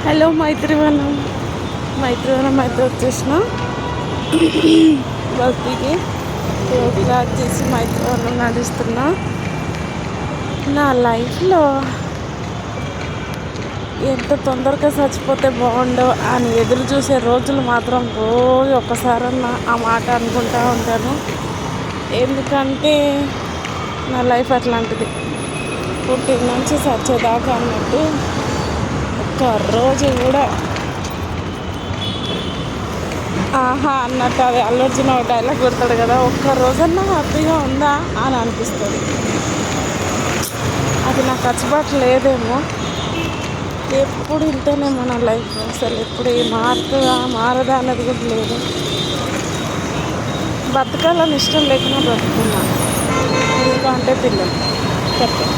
Hello Maitrivanam. అయితే వచ్చేసిన బస్తీకి. క్లాస్ చేసి మైత్రివనం నడుస్తున్నా. నా లైఫ్లో ఎంత తొందరగా చచ్చిపోతే బాగుండో అని ఎదురు చూసే రోజులు మాత్రం రోజు ఒక్కసారన్నా ఆ మాట అనుకుంటూ ఉంటాను. ఎందుకంటే నా లైఫ్ అట్లాంటిది, పుట్టిన నుంచి చచ్చేదాకా అన్నట్టు. ఒక్క రోజు కూడా ఆహా అన్నట్టు, అది అల్లు అర్జున్ ఒక డైలాగ్ పెడతాడు కదా, ఒక్క రోజన్నా హ్యాపీగా ఉందా అని అనిపిస్తుంది. అది నాకు కచ్చబాటు లేదేమో. ఎప్పుడు ఇంతనే మన లైఫ్, అసలు ఎప్పుడు మారదా అన్నది కూడా లేదు. బతకాలని ఇష్టం లేకుండా బ్రతుకున్నా, ఎందుకంటే పిల్లలు చెప్పండి.